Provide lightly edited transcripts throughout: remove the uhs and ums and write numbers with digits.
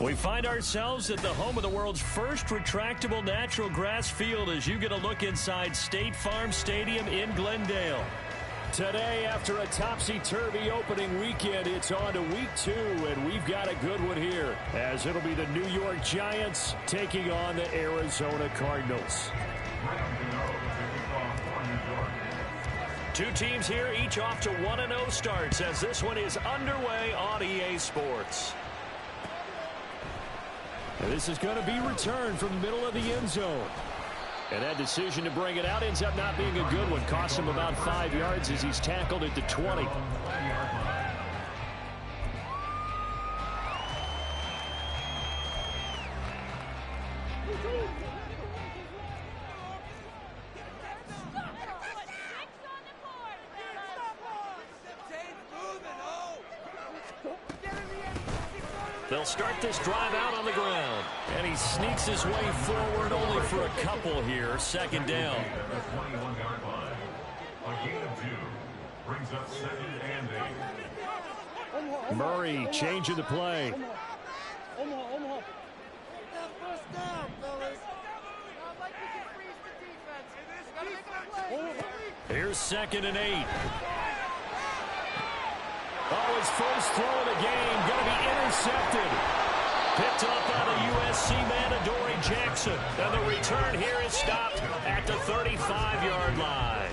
We find ourselves at the home of the world's first retractable natural grass field as you get a look inside State Farm Stadium in Glendale. Today, after a topsy-turvy opening weekend, it's on to week 2, and we've got a good one here, as it'll be the New York Giants taking on the Arizona Cardinals. Two teams here, each off to 1-0 starts, as this one is underway on EA Sports. And this is going to be returned from the middle of the end zone. And that decision to bring it out ends up not being a good one. Costs him about 5 yards as he's tackled at the 20. They'll start this drive out on the ground. And he sneaks his way forward only for a couple here. Second down. Murray changing the play. Here's 2nd and 8. Oh, his first throw of the game going to be intercepted. Picked up by the USC man, Adoree Jackson. And the return here is stopped at the 35-yard line.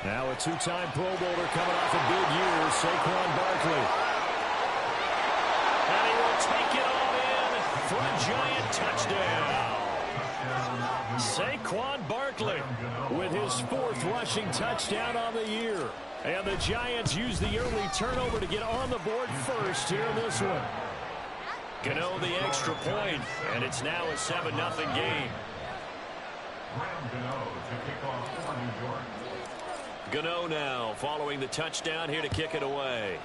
Now a two-time Pro Bowler coming off a big year, Saquon Barkley. And he will take it all in for a Giant touchdown. Saquon Barkley with his 4th rushing touchdown on the year. And the Giants use the early turnover to get on the board first here in this one. Gano the extra point, and it's now a 7-0 game. Gano now following the touchdown here to kick it away.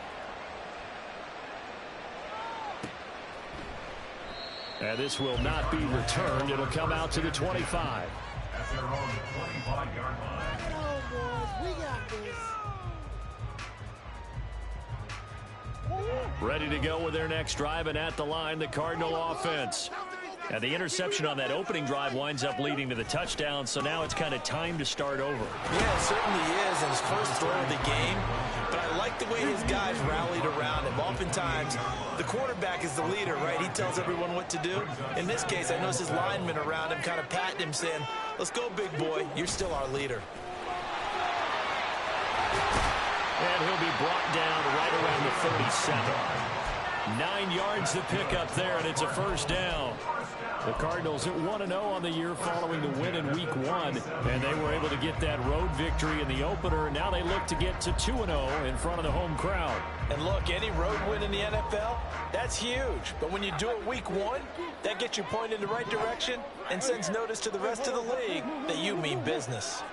And this will not be returned. It'll come out to the 25. At their own 25-yard line. Come on, boys. We got this. Ready to go with their next drive, and at the line, the Cardinal offense. And the interception on that opening drive winds up leading to the touchdown, so now it's kind of time to start over. Yeah, it certainly is, and his first throw of the game. But I like the way his guys rallied around him. Oftentimes, the quarterback is the leader, right? He tells everyone what to do. In this case, I noticed his linemen around him kind of patting him, saying, let's go, big boy. You're still our leader. And he'll be brought down right around the 37. 9 yards to pick up there, and it's a first down. The Cardinals at 1-0 on the year following the win in Week 1, and they were able to get that road victory in the opener. Now they look to get to 2-0 in front of the home crowd. And look, any road win in the NFL, that's huge. But when you do it Week 1, that gets you pointed in the right direction and sends notice to the rest of the league that you mean business.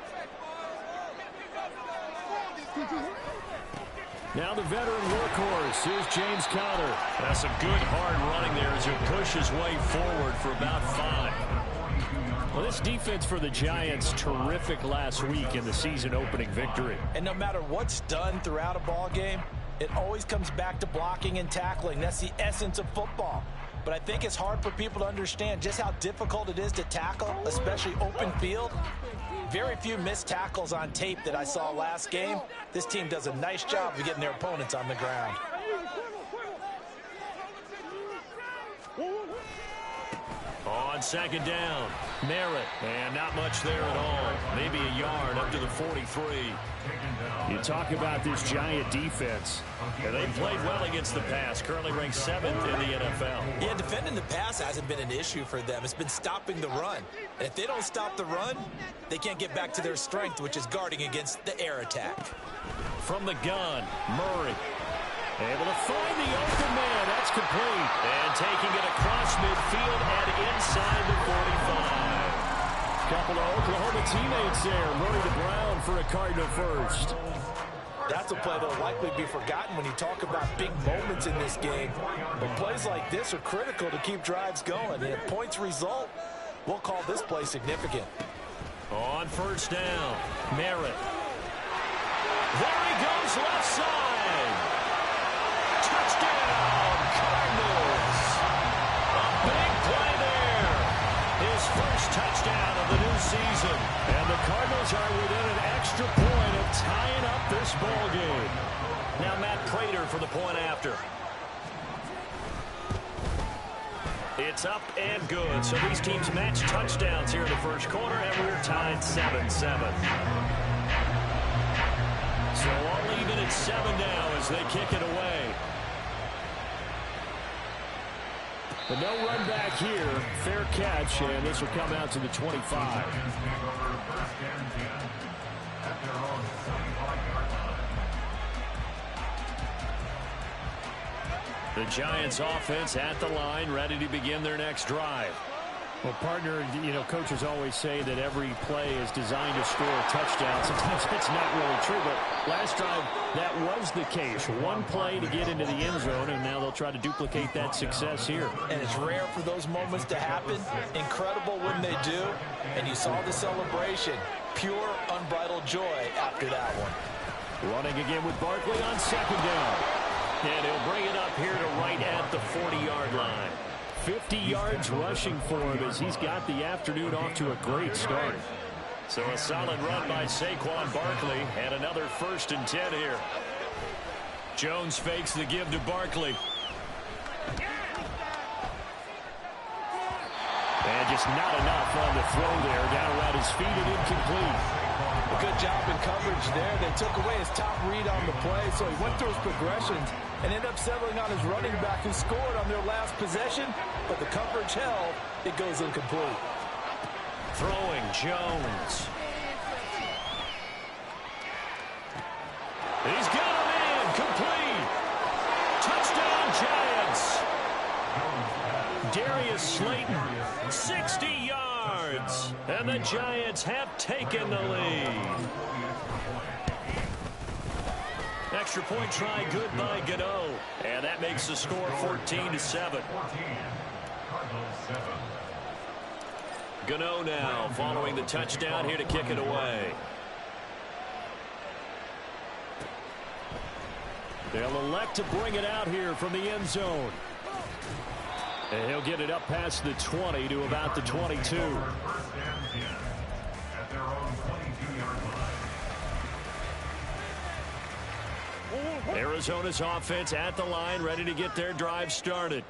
Now the veteran workhorse is James Conner. That's some good hard running there as he pushes his way forward for about 5. Well, this defense for the Giants, terrific last week in the season-opening victory. And no matter what's done throughout a ball game, it always comes back to blocking and tackling. That's the essence of football. But I think it's hard for people to understand just how difficult it is to tackle, especially open field. Very few missed tackles on tape that I saw last game. This team does a nice job of getting their opponents on the ground. On 2nd down, Merritt, and not much there at all. Maybe a yard up to the 43. You talk about this Giant defense. And they played well against the pass, currently ranked 7th in the NFL. Yeah, defending the pass hasn't been an issue for them. It's been stopping the run. And if they don't stop the run, they can't get back to their strength, which is guarding against the air attack. From the gun, Murray. Able to find the open man. That's complete. And taking it across midfield and inside the 45. Couple of Oklahoma teammates there. Murray to Brown for a Cardinal first. That's a play that will likely be forgotten when you talk about big moments in this game. But plays like this are critical to keep drives going. And if points result, We'll call this play significant. On first down, Merritt. There he goes, left side. Touchdown, Cardinals. A big play there. His first touchdown of the new season. And the Cardinals are within an extra point of tying up this ball game. Now Matt Prater for the point after. It's up and good. So these teams match touchdowns here in the first quarter, and we're tied 7-7. So all even at 7 now as they kick it away. But no run back here. Fair catch, and this will come out to the 25. The Giants offense at the line, ready to begin their next drive. Well, partner, you know, coaches always say that every play is designed to score a touchdown. Sometimes that's not really true, but last drive, that was the case. One play to get into the end zone, and now they'll try to duplicate that success here. And it's rare for those moments to happen. Incredible when they do. And you saw the celebration. Pure, unbridled joy after that one. Running again with Barkley on second down. And he'll bring it up here to right at the 40-yard line. 50 yards rushing for him as he's got the afternoon off to a great start. So a solid run by Saquon Barkley and another 1st and 10 here. Jones fakes the give to Barkley. And just not enough on the throw there. Down around his feet and incomplete. A good job in coverage there. They took away his top read on the play, so he went through his progressions and ended up settling on his running back who scored on their last possession, but the coverage held. It goes incomplete. Throwing Jones. He's got him in. Complete. Touchdown Giants. Darius Slayton, 60 yards. And the Giants have taken the lead. Extra point try good by Gano. And that makes the score 14-7. Gano now following the touchdown here to kick it away. They'll elect to bring it out here from the end zone. And he'll get it up past the 20 to about the 22. Arizona's offense at the line, ready to get their drive started.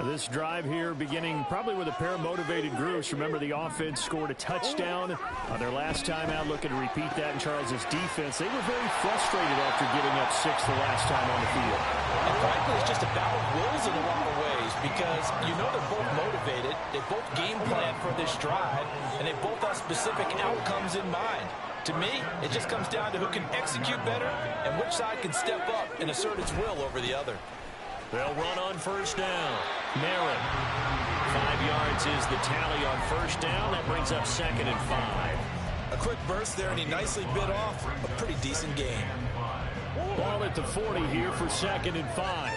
This drive here beginning probably with a pair of motivated groups. Remember, the offense scored a touchdown on their last time out, looking to repeat that in Charles's defense. They were very frustrated after giving up 6 the last time on the field. And frankly, it's just a battle of wills in a lot of ways because you know they're both motivated. They both game plan for this drive, and they both have specific outcomes in mind. To me, it just comes down to who can execute better and which side can step up and assert its will over the other. They'll run on first down. Merritt. 5 yards is the tally on first down. That brings up 2nd and 5. A quick burst there, and he nicely bit off a pretty decent gain. Ball at the 40 here for 2nd and 5.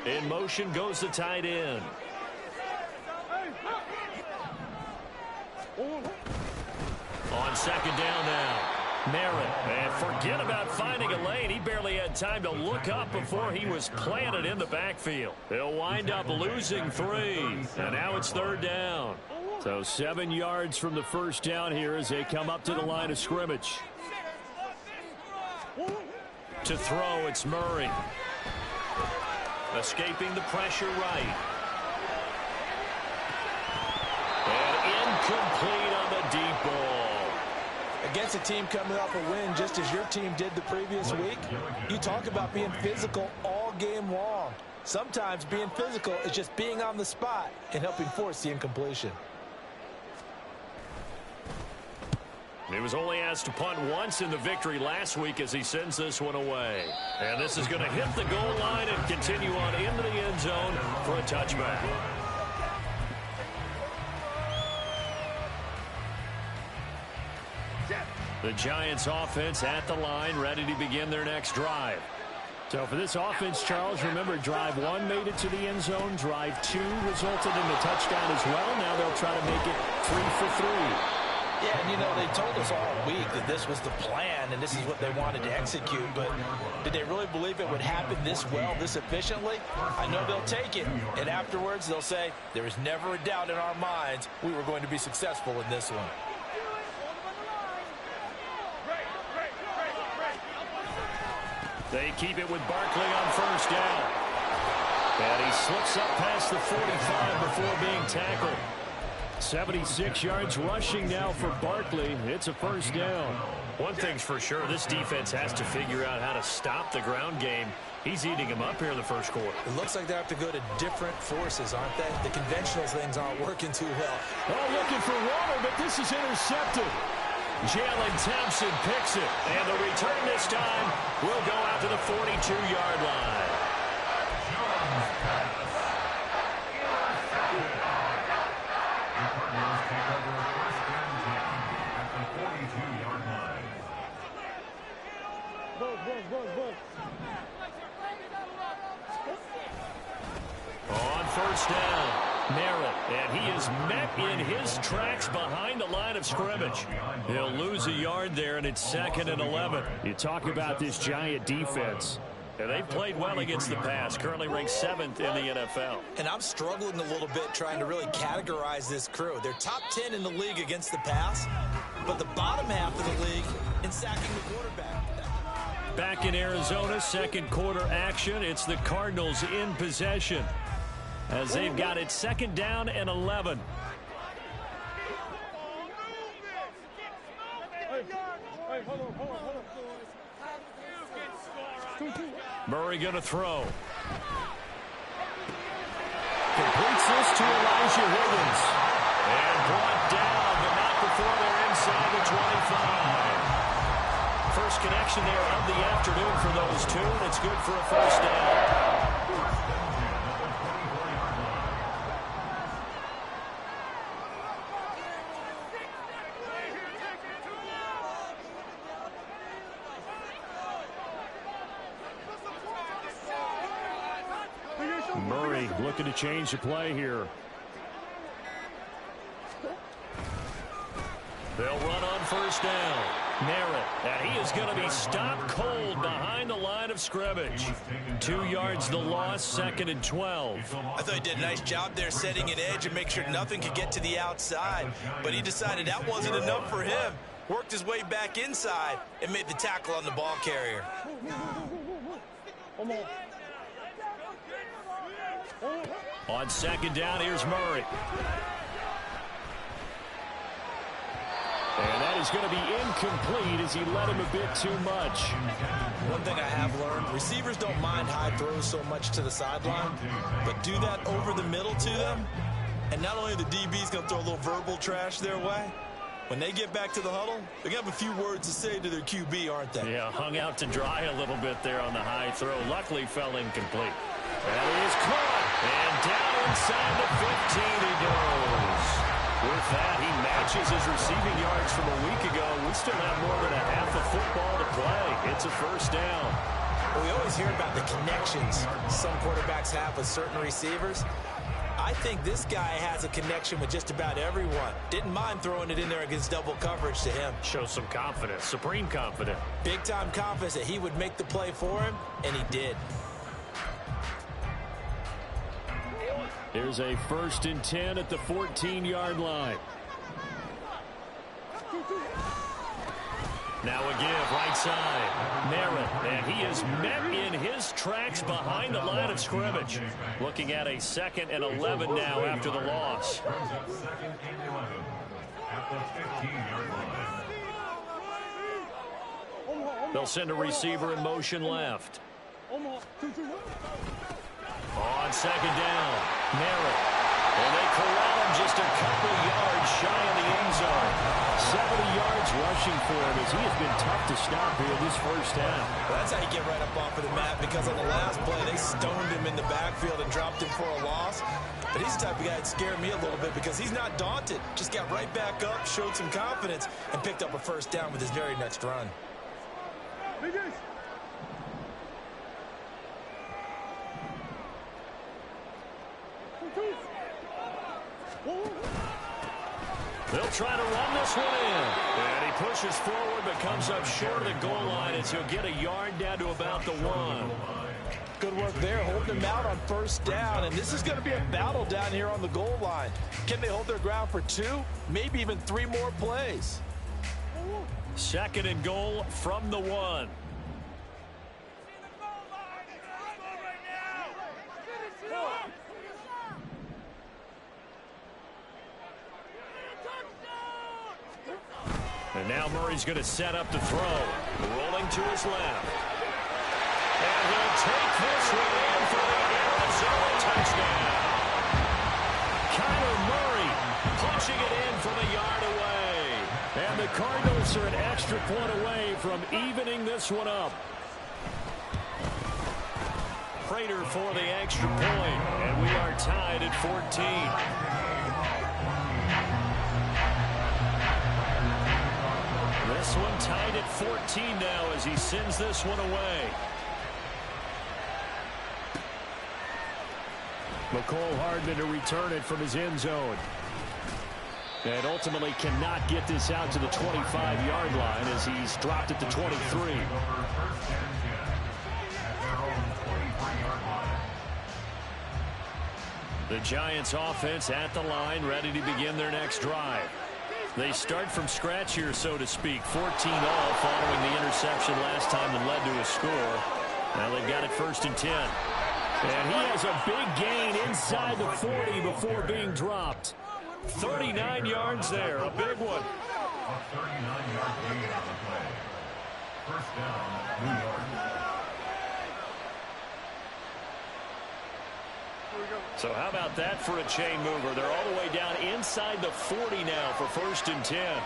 In motion goes the tight end. On second down now. Merritt, and forget about finding a lane. He barely had time to look up before he was planted in the backfield. They'll wind up losing 3, and now it's 3rd down. So 7 yards from the first down here as they come up to the line of scrimmage. To throw, it's Murray. Escaping the pressure right. And incomplete on the deep ball. Against a team coming off a win just as your team did the previous week, you talk about being physical all game long. Sometimes being physical is just being on the spot and helping force the incompletion. He was only asked to punt once in the victory last week as he sends this one away. And this is going to hit the goal line and continue on into the end zone for a touchback. The Giants offense at the line, ready to begin their next drive. So for this offense, Charles, remember, drive 1 made it to the end zone. Drive 2 resulted in a touchdown as well. Now they'll try to make it 3 for 3. Yeah, and you know, they told us all week that this was the plan and this is what they wanted to execute, but did they really believe it would happen this well, this efficiently? I know they'll take it, and afterwards they'll say, there was never a doubt in our minds we were going to be successful in this one. They keep it with Barkley on first down. And he slips up past the 45 before being tackled. 76 yards rushing now for Barkley. It's a first down. One thing's for sure, this defense has to figure out how to stop the ground game. He's eating him up here in the first quarter. It looks like they have to go to different forces, aren't they? The conventional things aren't working too well. Oh, looking for water, but this is intercepted. Jalen Thompson picks it, and the return this time will go out to the 42-yard line. On first down, Merritt, and he is met in his tracks behind the line of scrimmage. He'll lose a yard there, and it's 2nd and 11. You talk about this Giant defense. And they've played well against the pass, currently ranked 7th in the NFL. And I'm struggling a little bit trying to really categorize this crew. They're top 10 in the league against the pass, but the bottom half of the league in sacking the quarterback. Back in Arizona, second quarter action. It's the Cardinals in possession as they've got it 2nd down and 11. Murray going to throw. Completes this to Elijah Higgins. And brought down, but not before they're inside the 25. First connection there of the afternoon for those two, and it's good for a first down. Murray looking to change the play here. They'll run on first down. Merritt, and he is going to be stopped cold behind the line of scrimmage. 2 yards the loss, 2nd and 12. I thought he did a nice job there setting an edge and make sure nothing could get to the outside. But he decided that wasn't enough for him. Worked his way back inside and made the tackle on the ball carrier. On 2nd down, here's Murray. And that is going to be incomplete as he let him a bit too much. One thing I have learned, receivers don't mind high throws so much to the sideline, but do that over the middle to them, and not only are the DBs going to throw a little verbal trash their way, when they get back to the huddle, they're going to have a few words to say to their QB, aren't they? Yeah, hung out to dry a little bit there on the high throw. Luckily fell incomplete. That is caught, and down inside the 15 he goes. With that, he matches his receiving yards from a week ago. We still have more than a half of football to play. It's a first down. Well, we always hear about the connections some quarterbacks have with certain receivers. I think this guy has a connection with just about everyone. Didn't mind throwing it in there against double coverage to him. Shows some confidence, supreme confidence. Big-time confidence that he would make the play for him, and he did. Here's a 1st and 10 at the 14-yard line. Now a give, right side. Merritt, and he is met in his tracks behind the line of scrimmage. Looking at a 2nd and 11 now after the loss. They'll send a receiver in motion left. On 2nd down, Merritt. And they corral him just a couple yards shy of the end zone. 70 yards rushing for him as he has been tough to stop here this first half. Well, that's how you get right up off of the mat, because on the last play, they stoned him in the backfield and dropped him for a loss. But he's the type of guy that scared me a little bit because he's not daunted. Just got right back up, showed some confidence, and picked up a first down with his very next run. They'll try to run this one in. And he pushes forward but comes up short of the goal line as he'll get a yard down to about the 1. Good work there, holding them out on first down. And this is going to be a battle down here on the goal line. Can they hold their ground for 2, maybe even 3 more plays? 2nd and goal from the 1. And now Murray's going to set up the throw. Rolling to his left. And he'll take this one in for the Arizona touchdown. Kyler Murray punching it in from a yard away. And the Cardinals are an extra point away from evening this one up. Prater for the extra point. And we are tied at 14. This one tied at 14 now as he sends this one away. McCole Hardman to return it from his end zone. And ultimately cannot get this out to the 25-yard line as he's dropped it to 23. The Giants offense at the line, ready to begin their next drive. They start from scratch here, so to speak. 14 all following the interception last time that led to a score. Now they've got it 1st and 10. And he has a big gain inside the 40 before being dropped. 39 yards there, a big one. 39-yard gain on the play. First down, New York. So how about that for a chain mover? They're all the way down inside the 40 now for 1st and 10.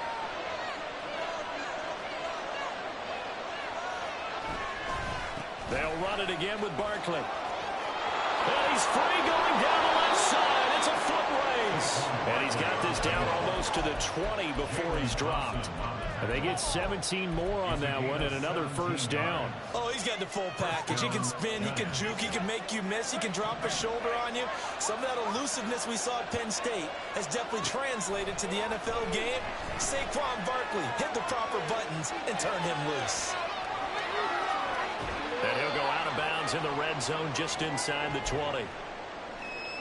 They'll run it again with Barkley. And he's free going down the left side. It's a foot race. And he's got this down almost to the 20 before he's dropped. And they get 17 more on that one and another 1st down. Oh, he's got the full package. He can spin, he can juke, he can make you miss, he can drop a shoulder on you. Some of that elusiveness we saw at Penn State has definitely translated to the NFL game. Saquon Barkley hit the proper buttons and turn him loose. And he'll go out of bounds in the red zone just inside the 20.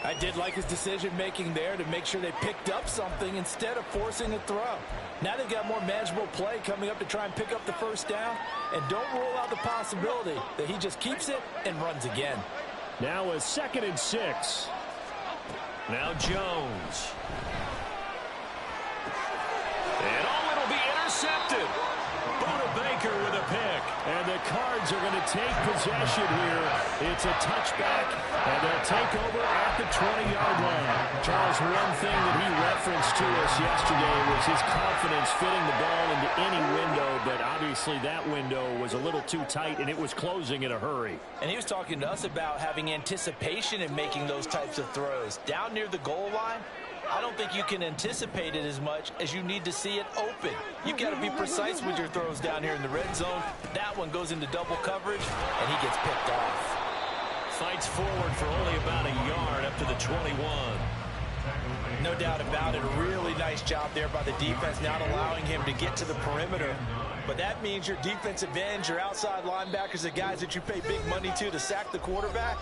I did like his decision-making there to make sure they picked up something instead of forcing a throw. Now they've got more manageable play coming up to try and pick up the 1st down. And don't rule out the possibility that he just keeps it and runs again. Now a 2nd and 6. Now Jones. And it'll be intercepted. Buda Baker with a pick. And the Cards are going to take possession here. It's a touchback, and they'll take over at the 20-yard line. Charles, one thing that he referenced to us yesterday was his confidence fitting the ball into any window, but obviously that window was a little too tight, and it was closing in a hurry. And he was talking to us about having anticipation in making those types of throws. Down near the goal line, I don't think you can anticipate it as much as you need to see it open. You've got to be precise with your throws down here in the red zone. That one goes into double coverage, and he gets picked off. Fights forward for only about a yard up to the 21. No doubt about it. A really nice job there by the defense, not allowing him to get to the perimeter. But that means your defensive ends, your outside linebackers, the guys that you pay big money to sack the quarterback,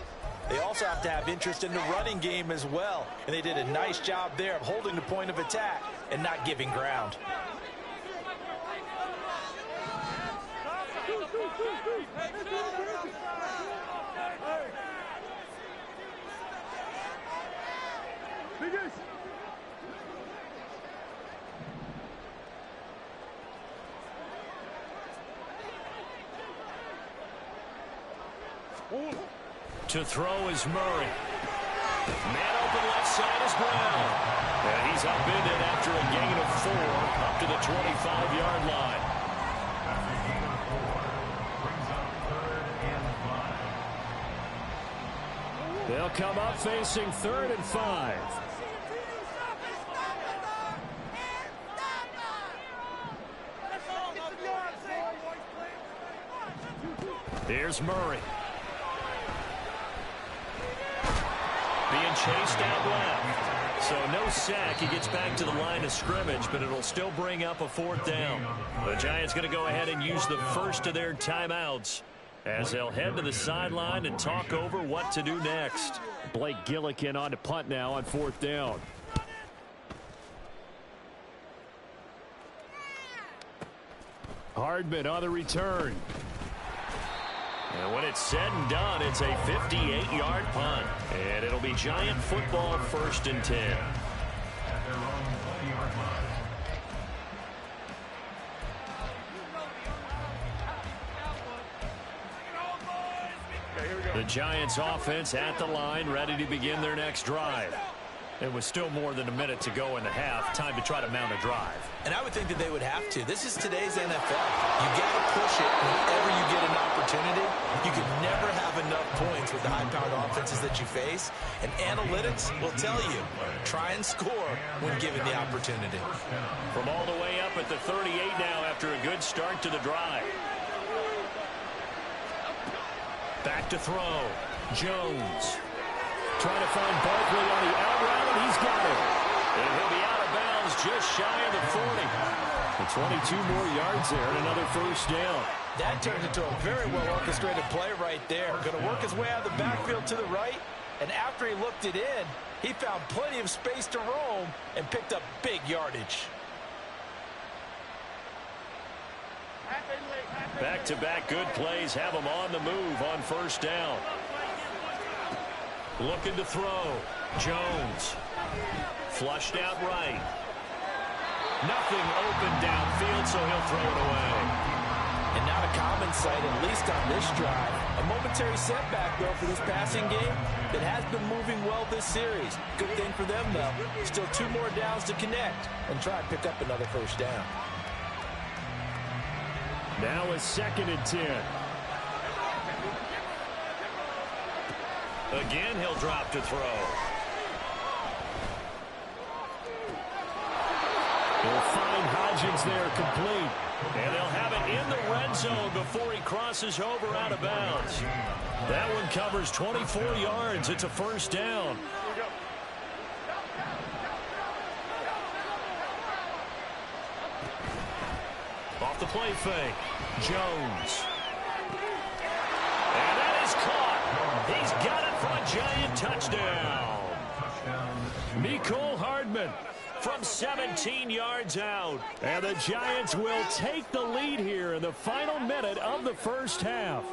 they also have to have interest in the running game as well. And they did a nice job there of holding the point of attack and not giving ground. To throw is Murray. Man open left side is Brown. And he's upended after a gain of 4 up to the 25-yard line. They'll come up facing 3rd and 5. Here's Murray. Being chased out left. So no sack. He gets back to the line of scrimmage, but it'll still bring up a 4th down. The Giants going to go ahead and use the first of their timeouts as they'll head to the sideline and talk over what to do next. Blake Gillikin on to punt now on 4th down. Hardman on the return. And when it's said and done, it's a 58-yard punt. And it'll be Giant football 1st and 10. The Giants offense at the line, ready to begin their next drive. It was still more than a minute to go in the half. Time to try to mount a drive. And I would think that they would have to. This is today's NFL. You got to push it whenever you get an opportunity. You can never have enough points with the high-powered offenses that you face. And analytics will tell you, try and score when given the opportunity. From all the way up at the 38 now after a good start to the drive. Back to throw. Jones. Trying to find Barkley on the out route, and he's got it. And he'll be out of bounds just shy of the 40. And 22 more yards there and another 1st down. That turned into a very well-orchestrated play right there. Going to work his way out of the backfield to the right, and after he looked it in, he found plenty of space to roam and picked up big yardage. Back-to-back good plays have him on the move on 1st down. Looking to throw. Jones. Flushed out right. Nothing open downfield, so he'll throw it away. And not a common sight, at least on this drive. A momentary setback, though, for this passing game that has been moving well this series. Good thing for them, though. Still 2 more downs to connect and try and pick up another 1st down. Now a 2nd and 10. Again, he'll drop to throw. He'll find Hodgins there complete. And they'll have it in the red zone before he crosses over out of bounds. That one covers 24 yards. It's a 1st down. Off the play fake. Jones. And that is caught. He's got it for a Giant touchdown. Mecole Hardman from 17 yards out. And the Giants will take the lead here in the final minute of the 1st half.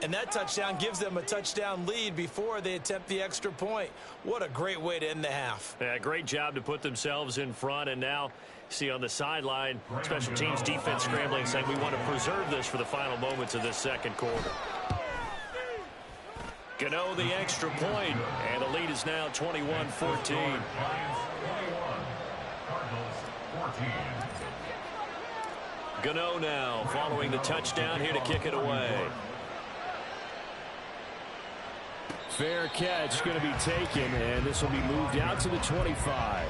And that touchdown gives them a touchdown lead before they attempt the extra point. What a great way to end the half. Yeah, great job to put themselves in front. And now, see on the sideline, special teams defense scrambling, saying we want to preserve this for the final moments of this 2nd quarter. Gano the extra point, and the lead is now 21-14. Gano now following the touchdown here to kick it away. Fair catch going to be taken, and this will be moved out to the 25.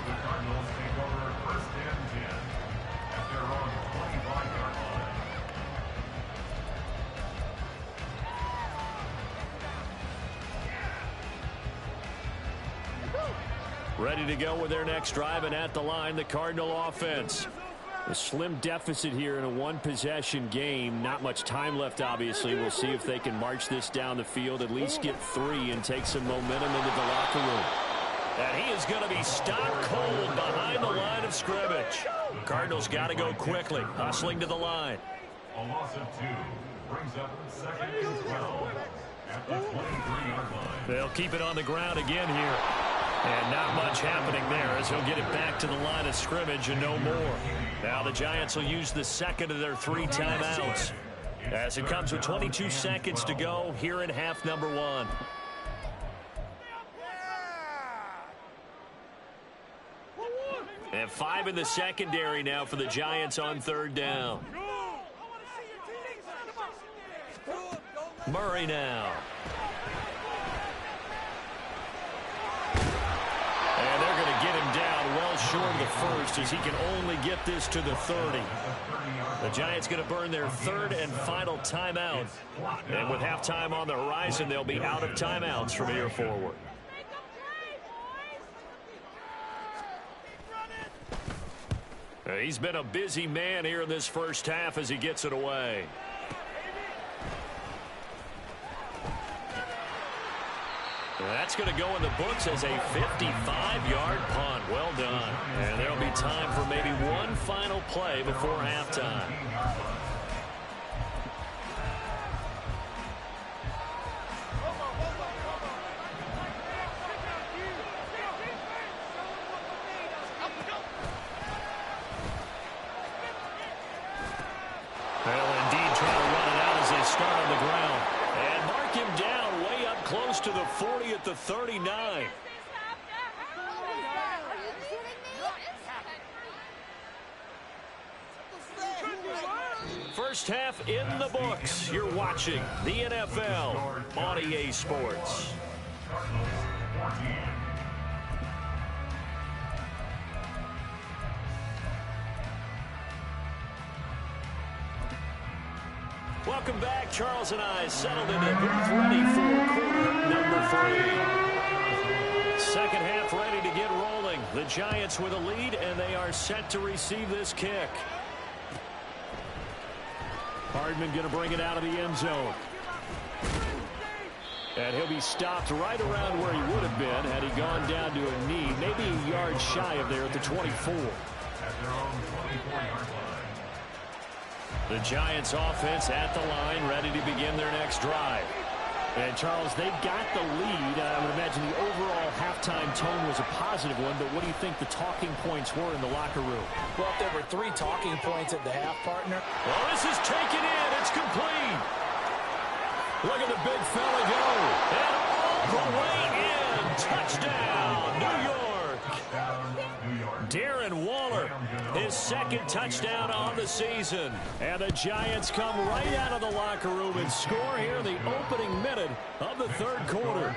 Ready to go with their next drive, and at the line, the Cardinal offense. A slim deficit here in a 1-possession game. Not much time left, obviously. We'll see if they can march this down the field, at least get 3 and take some momentum into the locker room. And he is going to be stopped cold behind the line of scrimmage. Cardinals got to go quickly, hustling to the line. A loss of 2 brings up 2nd and 12 at the 23-yard line. They'll keep it on the ground again here. And not much happening there as he'll get it back to the line of scrimmage and no more. Now the Giants will use the 2nd of their 3 timeouts as it comes with 22 seconds to go here in half number 1. And 5 in the secondary now for the Giants on 3rd down. Murray now. And they're going to get him down well short of the 1st as he can only get this to the 30. The Giants going to burn their 3rd and final timeout. And with halftime on the horizon, they'll be out of timeouts from here forward. He's been a busy man here in this first half as he gets it away. That's going to go in the books as a 55-yard punt. Well done. And there'll be time for maybe one final play before halftime. They'll indeed try to run it out as they start on the ground. And mark him down way up close to the 40 at the 39. First half in the books. You're watching the NFL on EA Sports. Welcome back. Charles and I settled into booth ready for quarter number 3. Second half ready to get rolling. The Giants with a lead, and they are set to receive this kick. Hardman going to bring it out of the end zone. And he'll be stopped right around where he would have been had he gone down to a knee, maybe a yard shy of there at the 24. At their own 24-yard line. The Giants offense at the line, ready to begin their next drive. And, Charles, they've got the lead. I would imagine the overall halftime tone was a positive one, but what do you think the talking points were in the locker room? Well, if there were 3 talking points at the half, partner. Well, this is taken in. It's complete. Look at the big fella go. And all the way in. Touchdown, New York. Darren Waller, his second touchdown on the season. And the Giants come right out of the locker room and score here in the opening minute of the third quarter.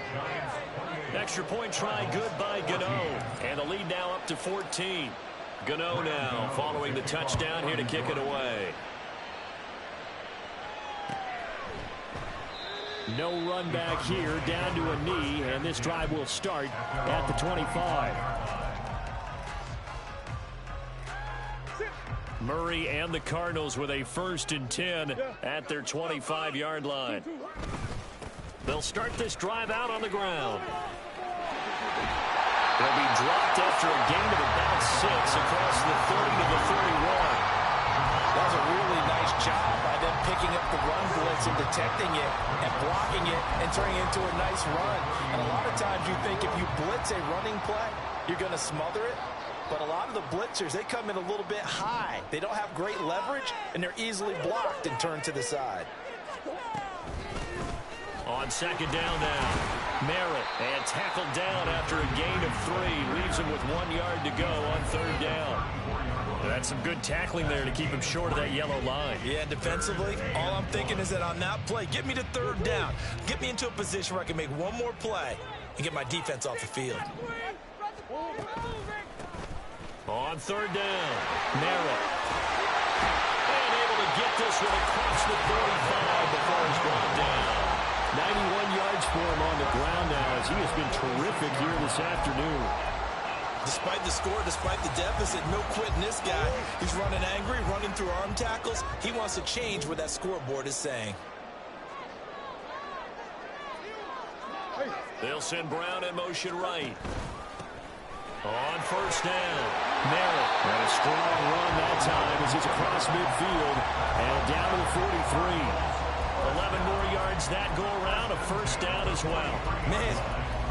Extra point try good by Gano. And the lead now up to 14. Gano now following the touchdown here to kick it away. No run back here, down to a knee, and this drive will start at the 25. Murray and the Cardinals with a 1st and 10 at their 25-yard line. They'll start this drive out on the ground. They'll be dropped after a gain of about 6 across the 30 to the 31. That was a really nice job by them picking up the run blitz and detecting it and blocking it and turning it into a nice run. And a lot of times you think if you blitz a running play, you're going to smother it. But a lot of the blitzers, they come in a little bit high. They don't have great leverage, and they're easily blocked and turned to the side. On second down now, Merritt, and tackled down after a gain of 3. Leaves him with 1 yard to go on third down. That's some good tackling there to keep him short of that yellow line. Yeah, defensively, all I'm thinking is that on that play, get me to third down. Get me into a position where I can make one more play and get my defense off the field. On third down, Merritt. And able to get this one across the 35 before he's brought down. 91 yards for him on the ground now as he has been terrific here this afternoon. Despite the score, despite the deficit, no quitting this guy. He's running angry, running through arm tackles. He wants to change what that scoreboard is saying. They'll send Brown in motion right. On first down, Merritt. And a strong run that time as he's across midfield and down to the 43. 11 more yards that go around, a first down as well. Man,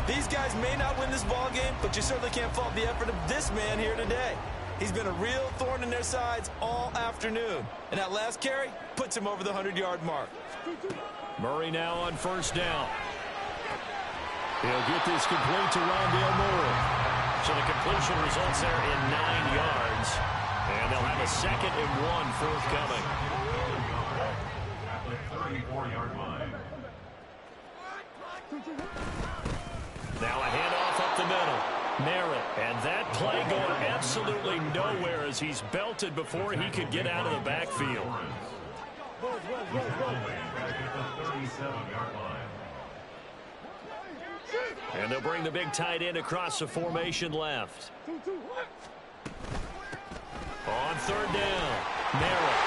these guys may not win this ball game, but you certainly can't fault the effort of this man here today. He's been a real thorn in their sides all afternoon. And that last carry puts him over the 100-yard mark. Murray now on first down. He'll get this complete to Rondale Moore. So the completion results there in 9 yards. And they'll have a 2nd and 1 forthcoming. At the 34-yard line. Now a handoff up the middle. Merritt. And that play going absolutely nowhere as he's belted before he could get out of the backfield. At the 37-yard line. And they'll bring the big tight end across the formation left. On third down, Merritt.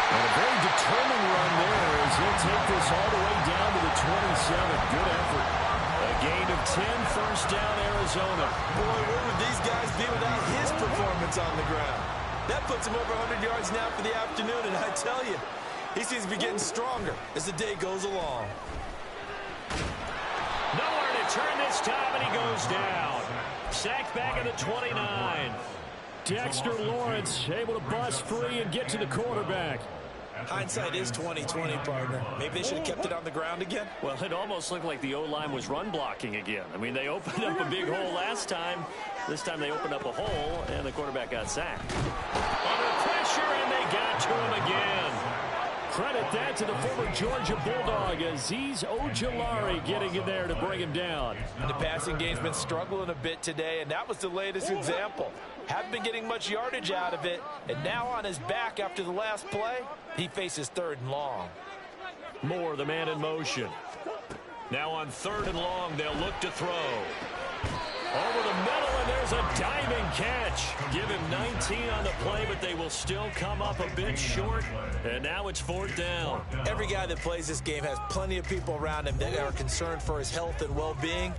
And a very determined run there as he'll take this all the way down to the 27. Good effort. A gain of 10, first down, Arizona. Boy, where would these guys be without his performance on the ground? That puts him over 100 yards now for the afternoon, and I tell you, he seems to be getting stronger as the day goes along. Nowhere to turn this time, and he goes down. Sacked back at the 29. Dexter Lawrence able to bust free and get to the quarterback. Hindsight is 20/20, partner. Maybe they should have kept it on the ground again. Well, it almost looked like the O-line was run blocking again. I mean, they opened up a big hole last time. This time they opened up a hole, and the quarterback got sacked. Under pressure, and they got to him again. Credit that to the former Georgia Bulldog, Azeez Ojulari getting in there to bring him down. And the passing game's been struggling a bit today, and that was the latest example. Haven't been getting much yardage out of it, and now on his back after the last play, he faces third and long. Moore, the man in motion. Now on third and long, they'll look to throw. Over the middle, and there's a diving catch. Give him 19 on the play, but they will still come up a bit short. And now it's fourth down. Every guy that plays this game has plenty of people around him that are concerned for his health and well-being.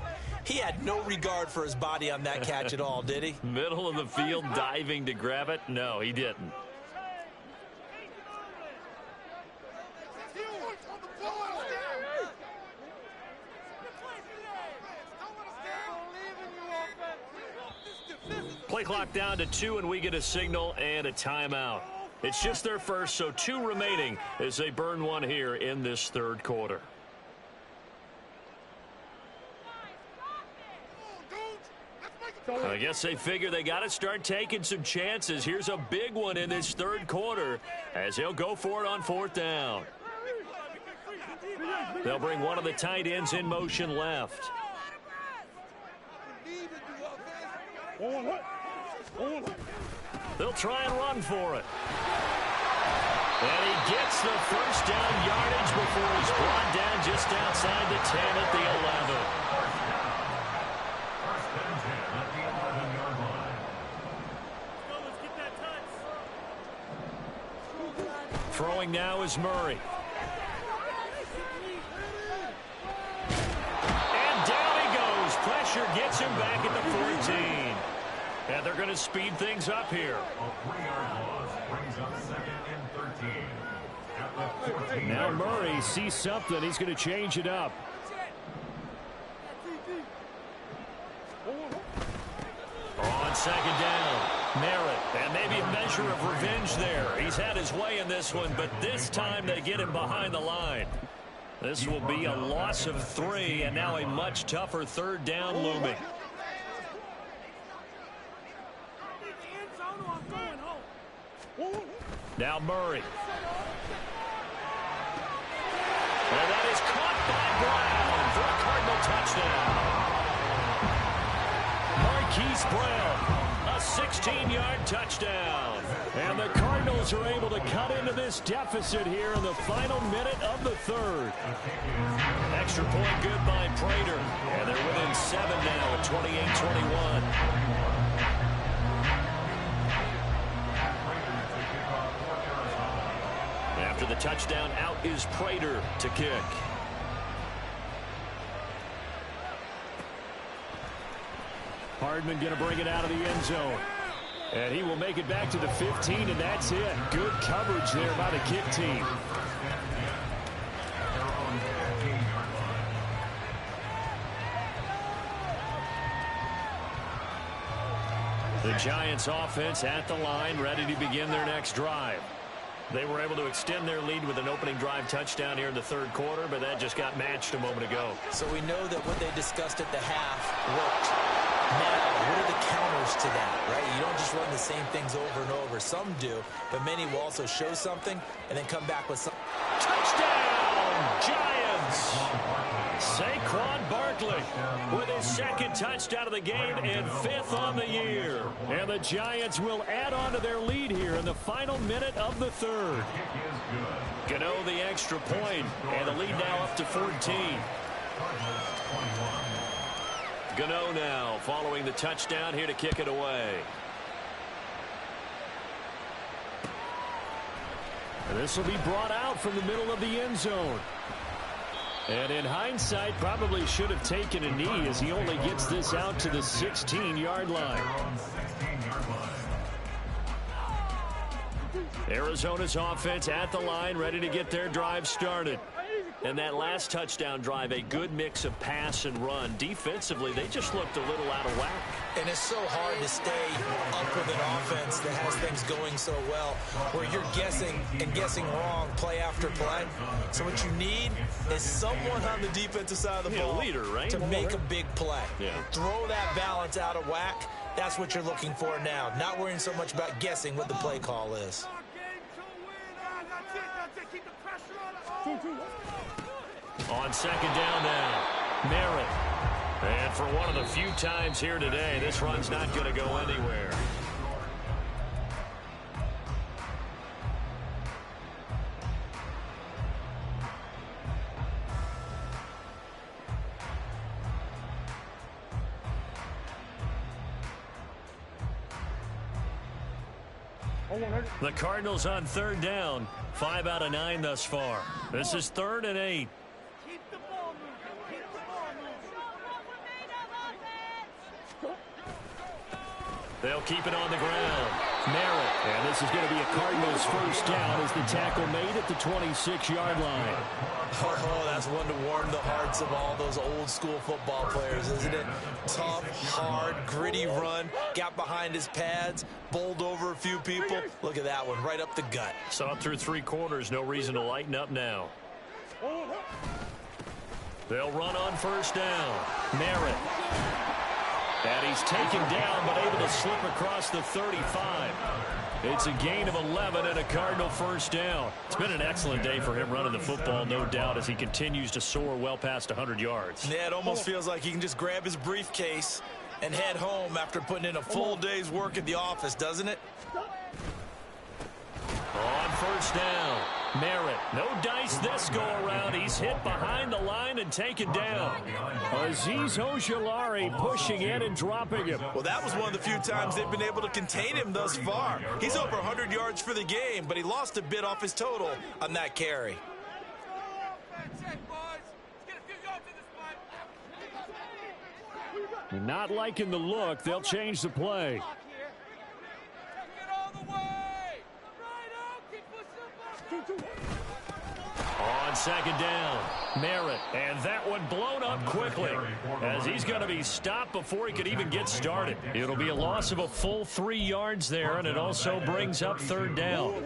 He had no regard for his body on that catch at all, did he? Middle of the field, diving to grab it? No, he didn't. Play clock down to 2, and we get a signal and a timeout. It's just their first, so 2 remaining as they burn one here in this third quarter. I guess they figure they got to start taking some chances. Here's a big one in this third quarter as he'll go for it on fourth down. They'll bring one of the tight ends in motion left. They'll try and run for it. And he gets the first down yardage before he's brought down just outside the 10 at the 11. Throwing now is Murray. And down he goes. Pressure gets him back at the 14. And they're going to speed things up here. A 3-yard loss brings up second and 13. At the 14. Now Murray sees something. He's going to change it up. On second down, Merritt, and maybe a measure of revenge there. He's had his way in this one, but this time they get him behind the line. This will be a loss of 3, and now a much tougher third down looming. Now Murray. And that is caught by Brown for a Cardinal touchdown. Marquise Brown, a 16-yard touchdown. And the Cardinals are able to cut into this deficit here in the final minute of the third. Extra point good by Prater. And they're within 7 now at 28-21. After the touchdown, out is Prater to kick. Hardman going to bring it out of the end zone. And he will make it back to the 15, and that's it. Good coverage there by the kick team. The Giants offense at the line, ready to begin their next drive. They were able to extend their lead with an opening drive touchdown here in the third quarter, but that just got matched a moment ago. So we know that what they discussed at the half worked. Now, what are the counters to that, right? You don't just run the same things over and over. Some do, but many will also show something and then come back with some. Touchdown, Giants! Saquon Barkley with his second touchdown of the game and 5th on the year. And the Giants will add on to their lead here in the final minute of the third. Gano the extra point, and the lead now up to 14. Gano now following the touchdown here to kick it away. And this will be brought out from the middle of the end zone. And in hindsight, probably should have taken a knee as he only gets this out to the 16-yard line. Arizona's offense at the line, ready to get their drive started. And that last touchdown drive, a good mix of pass and run. Defensively, they just looked a little out of whack. And it's so hard to stay up with an offense that has things going so well, where you're guessing and guessing wrong play after play. So what you need is someone on the defensive side of the ball, leader, right? to make a big play. Yeah. Throw that balance out of whack. That's what you're looking for now. Not worrying so much about guessing what the play call is. On second down now, Merritt. And for one of the few times here today, this run's not going to go anywhere. The Cardinals on third down, 5 out of 9 thus far. This is 3rd and 8. They'll keep it on the ground. Merritt. And this is going to be a Cardinals first down as the tackle made at the 26-yard line. Oh, that's one to warm the hearts of all those old school football players, isn't it? Tough, hard, gritty run. Got behind his pads, bowled over a few people. Look at that one, right up the gut. Saw it through 3 quarters. No reason to lighten up now. They'll run on first down. Merritt. And he's taken down, but able to slip across the 35. It's a gain of 11 and a Cardinal first down. It's been an excellent day for him running the football, no doubt, as he continues to soar well past 100 yards. Yeah, it almost feels like he can just grab his briefcase and head home after putting in a full day's work at the office, doesn't it? On first down, Merritt. No dice this go-around. He's hit behind the line and taken down. Azeez Ojulari pushing in and dropping him. Well, that was one of the few times they've been able to contain him thus far. He's over 100 yards for the game, but he lost a bit off his total on that carry. Not liking the look. They'll change the play. On second down, Merritt, and that one blown up quickly as he's going to be stopped before he could even get started. It'll be a loss of a full 3 yards there, and it also brings up third down.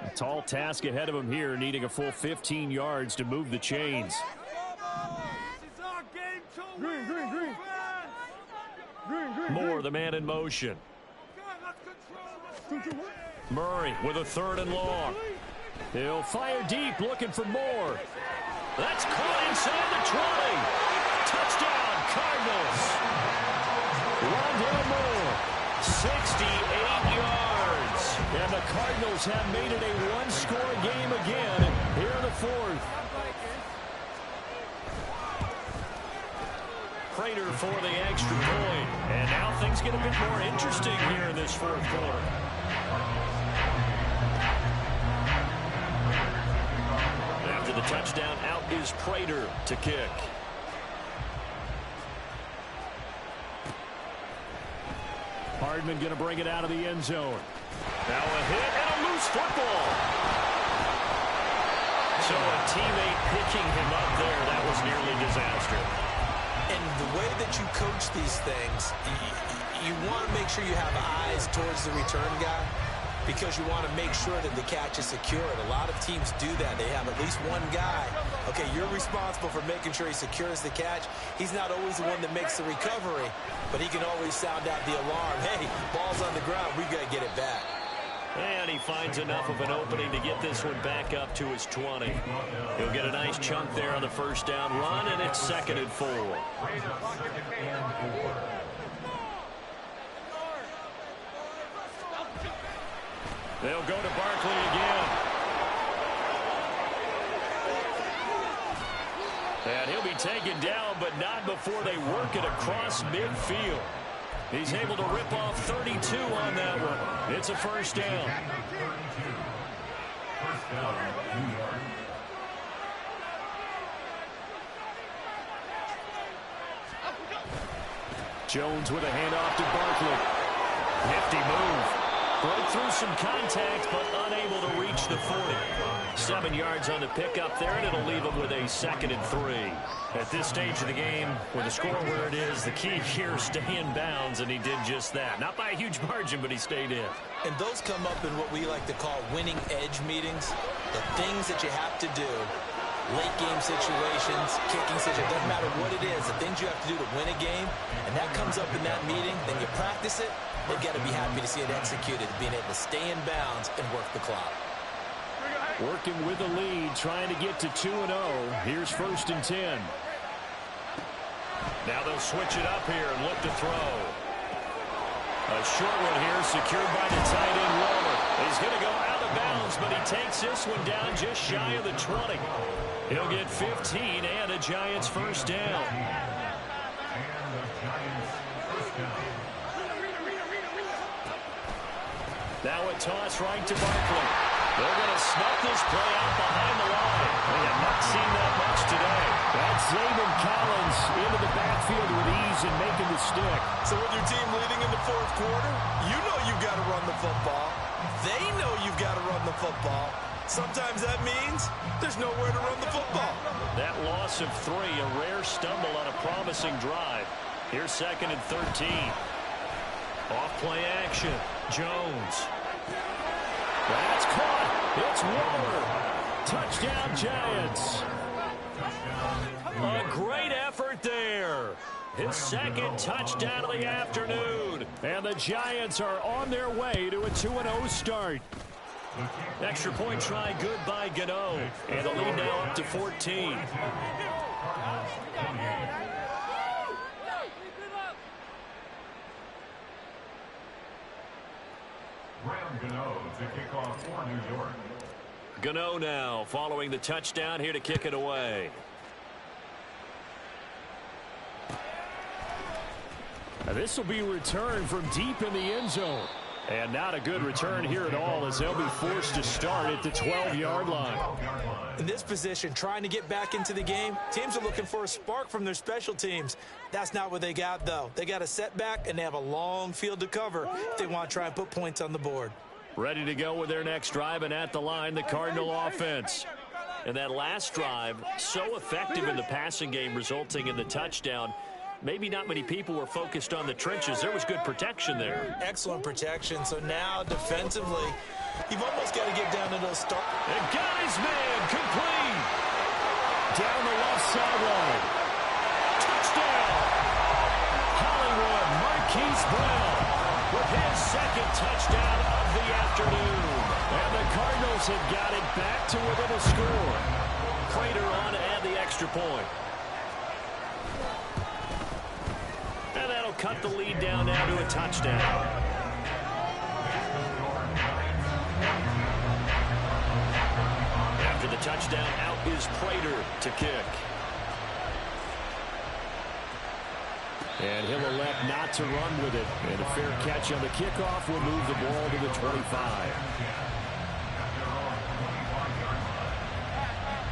A tall task ahead of him here, needing a full 15 yards to move the chains. Moore, the man in motion. Murray with a 3rd and long. He'll fire deep, looking for Moore. That's caught inside the 20. Touchdown, Cardinals. Rondale Moore, 68 yards. And the Cardinals have made it a one-score game again here in the 4th. Prater for the extra point. And now things get a bit more interesting here in this 4th quarter. After the touchdown, out is Prater to kick. Hardman going to bring it out of the end zone. Now a hit and a loose football. So a teammate picking him up there, that was nearly disaster. And the way that you coach these things, you want to make sure you have eyes towards the return guy, because you want to make sure that the catch is secured. A lot of teams do that. They have at least one guy. Okay, you're responsible for making sure he secures the catch. He's not always the one that makes the recovery, but he can always sound out the alarm. Hey, ball's on the ground. We've got to get it back. And he finds enough of an opening to get this one back up to his 20. He'll get a nice chunk there on the first down run, and it's 2nd and 4. They'll go to Barkley again. And he'll be taken down, but not before they work it across midfield. He's able to rip off 32 on that one. It's a first down. First down, New York. Jones with a handoff to Barkley. Nifty move. Broke through some contact, but unable to reach the 40. 7 yards on the pickup there, and it'll leave him with a 2nd and 3. At this stage of the game, with the score where it is, the key here, stay in bounds, and he did just that. Not by a huge margin, but he stayed in. And those come up in what we like to call winning edge meetings. The things that you have to do. Late game situations, kicking situations, doesn't matter what it is, the things you have to do to win a game, and that comes up in that meeting, then you practice it, they've got to be happy to see it executed, being able to stay in bounds and work the clock. Working with the lead, trying to get to 2-0. Here's 1st and 10. Now they'll switch it up here and look to throw. A short one here, secured by the tight end Waller. He's going to go out of bounds, but he takes this one down just shy of the 20. He'll get 15 and a Giants first down. Now a toss right to Barkley. They're going to snuff this play out behind the line. They have not seen that much today. That's Zayvon Collins into the backfield with ease and making the stick. So with your team leading in the 4th quarter, you know you've got to run the football. They know you've got to run the football. Sometimes that means there's nowhere to run the football. That loss of 3, a rare stumble on a promising drive. Here's 2nd and 13. Off play action. Jones. That's caught. It's Waller. Touchdown, Giants. A great effort there. His 2nd touchdown of the afternoon. And the Giants are on their way to a 2-0 start. Extra point try good by Gano. And the lead now up to 14. Gano to kick off for New York. Gano now following the touchdown here to kick it away. This will be returned from deep in the end zone. And not a good return here at all, as they'll be forced to start at the 12-yard line. In this position, trying to get back into the game, teams are looking for a spark from their special teams. That's not what they got, though. They got a setback, and they have a long field to cover if they want to try and put points on the board. Ready to go with their next drive, and at the line, the Cardinal offense. And that last drive, so effective in the passing game, resulting in the touchdown. Maybe not many people were focused on the trenches. There was good protection there. Excellent protection. So now, defensively, you've almost got to get down to those start. And got his man complete. Down the left sideline. Touchdown. Hollywood Marquise Brown with his 2nd touchdown of the afternoon. And the Cardinals have got it back to within a score. Prater on to add the extra point. And that'll cut the lead down now to a touchdown. After the touchdown, out is Prater to kick. And he'll elect not to run with it. And a fair catch on the kickoff will move the ball to the 25.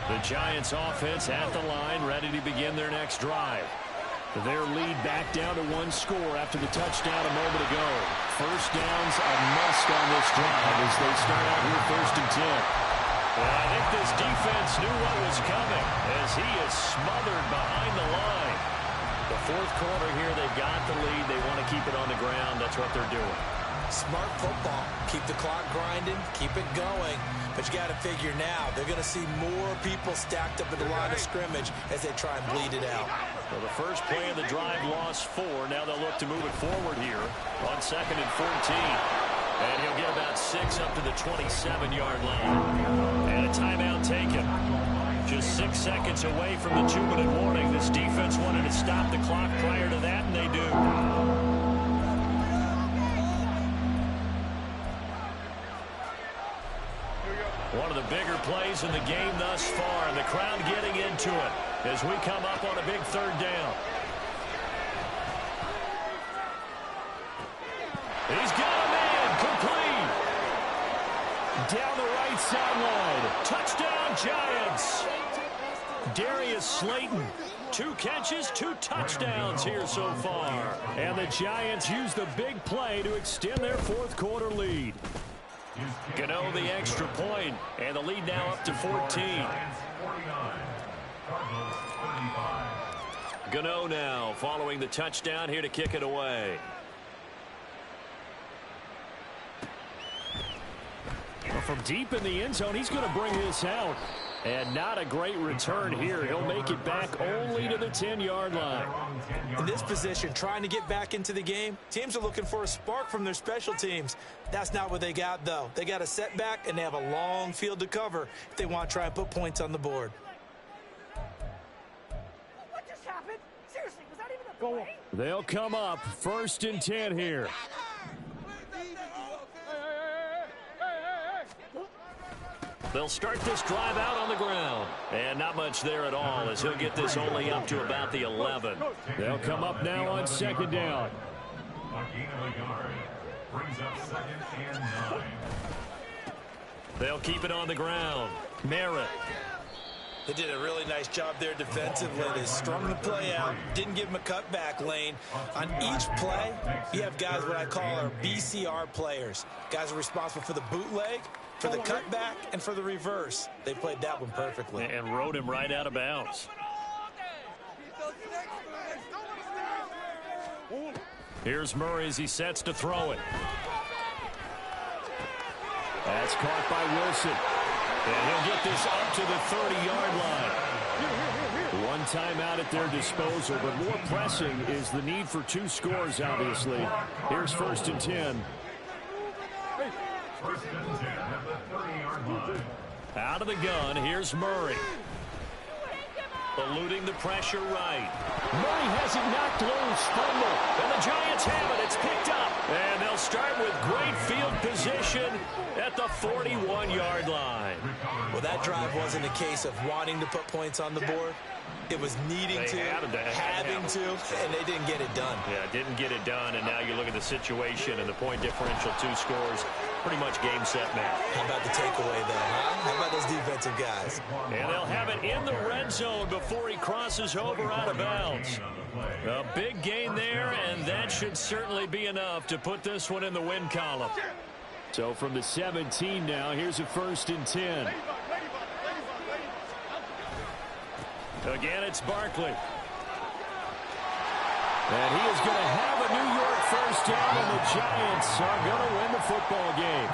The Giants offense at the line, ready to begin their next drive. Their lead back down to 1 score after the touchdown a moment ago. First down's a must on this drive as they start out here 1st and 10. Well, I think this defense knew what was coming as he is smothered behind the line. The 4th quarter here, they've got the lead. They want to keep it on the ground. That's what they're doing. Smart football. Keep the clock grinding. Keep it going. But you got to figure now, they're going to see more people stacked up at the line of scrimmage as they try and bleed it out. Well, the first play of the drive lost 4. Now they'll look to move it forward here on 2nd and 14. And he'll get about 6 up to the 27-yard line. And a timeout taken. Just 6 seconds away from the 2-minute warning. This defense wanted to stop the clock prior to that, and they do. One of the bigger plays in the game thus far, and the crowd getting into it as we come up on a big 3rd down. He's got a man complete. Down the right sideline. Touchdown, Giants. Darius Slayton. 2 catches, 2 touchdowns here so far. And the Giants use the big play to extend their fourth quarter lead. Gano the extra point, and the lead now up to 14. Gano now following the touchdown here to kick it away. From deep in the end zone, he's going to bring this out. And not a great return here. He'll make it back only to the 10-yard line. In this position, trying to get back into the game, teams are looking for a spark from their special teams. That's not what they got, though. They got a setback, and they have a long field to cover if they want to try and put points on the board. What just happened? Seriously, was that even a play? They'll come up 1st and 10 here. They'll start this drive out on the ground. And not much there at all as he'll get this only up to about the 11. They'll come up now on 2nd down. They'll keep it on the ground. Merritt. They did a really nice job there defensively. They strung the play out, didn't give him a cutback lane. On each play, you have guys what I call our BCR players. Guys are responsible for the bootleg, for the cutback, and for the reverse. They played that one perfectly. And rode him right out of bounds. Here's Murray as he sets to throw it. That's caught by Wilson. And he'll get this up to the 30-yard line. One timeout at their disposal, but more pressing is the need for 2 scores, obviously. Here's 1st and 10. Out of the gun, here's Murray. Eluding the pressure right. Murray has it knocked loose. Fumble. And the Giants have it. It's picked up. And they'll start with great field position at the 41-yard line. Well, that drive wasn't a case of wanting to put points on the board. It was needing to, having to, and they didn't get it done. Yeah, didn't get it done, and now you look at the situation and the point differential, 2 scores, pretty much game, set, match. How about the takeaway, though, huh? How about those defensive guys? And they'll have it in the red zone before he crosses over out of bounds. A big gain there, and that should certainly be enough to put this one in the win column. So from the 17 now, here's a 1st and 10. Again, it's Barkley. And he is going to have a New York 1st down, and the Giants are going to win the football game.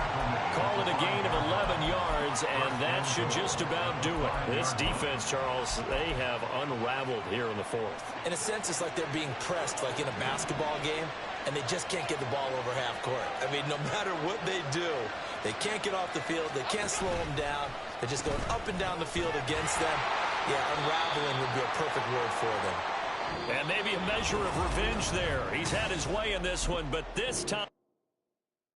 Call it a gain of 11 yards, and that should just about do it. This defense, Charles, they have unraveled here in the 4th. In a sense, it's like they're being pressed like in a basketball game, and they just can't get the ball over half court. I mean, no matter what they do, they can't get off the field. They can't slow them down. They're just going up and down the field against them. Yeah, unraveling would be a perfect word for them. And maybe a measure of revenge there. He's had his way in this one, but this time...